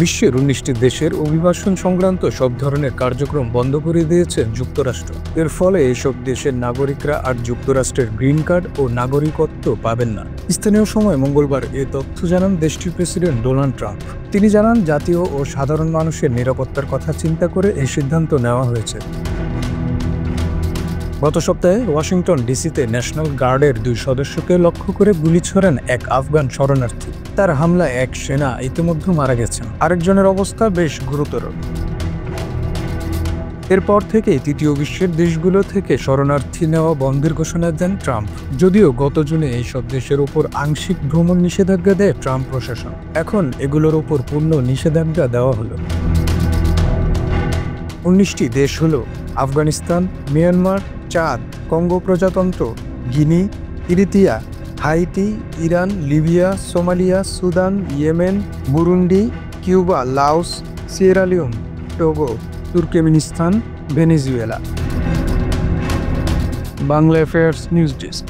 বিশ্বের ১৯টি দেশের অভিবাসন সংক্রান্ত সব ধরনের কার্যক্রম বন্ধ করে দিয়েছে যুক্তরাষ্ট্র। এর ফলে এসব দেশের নাগরিকরা আর যুক্তরাষ্ট্রের গ্রিন কার্ড ও নাগরিকত্ব পাবেন না। স্থানীয় সময় মঙ্গলবার এ তথ্য জানান দেশটির প্রেসিডেন্ট ডোনাল্ড ট্রাম্প। তিনি জানান, জাতীয় ও সাধারণ মানুষের নিরাপত্তার কথা চিন্তা করে এই সিদ্ধান্ত নেওয়া হয়েছে। গত সপ্তাহে ওয়াশিংটন ডিসিতে ন্যাশনাল গার্ডের ২ সদস্যকে লক্ষ্য করে গুলি ছোড়েন এক আফগান শরণার্থী। তার হামলায় এক সেনা ইতিমধ্যে মারা গেছেন, আরেকজনের অবস্থা বেশ গুরুতর। এরপর থেকেই তৃতীয় বিশ্বের দেশগুলো থেকে শরণার্থী নেওয়া বন্ধের ঘোষণা দেন ট্রাম্প। যদিও গত জুনে এইসব দেশের উপর আংশিক ভ্রমণ নিষেধাজ্ঞা দেয় ট্রাম্প প্রশাসন, এখন এগুলোর উপর পূর্ণ নিষেধাজ্ঞা দেওয়া হলো। ১৯টি দেশ হলো আফগানিস্তান, মিয়ানমার, চাদ, কঙ্গো প্রজাতন্ত্র, Guinea, Eritrea, Haiti, Iran, Libya, Somalia, Sudan, Yemen, Burundi, Cuba, Laos, Sierra Leone, Togo, Turkmenistan, Venezuela. Bangla affairs news desk.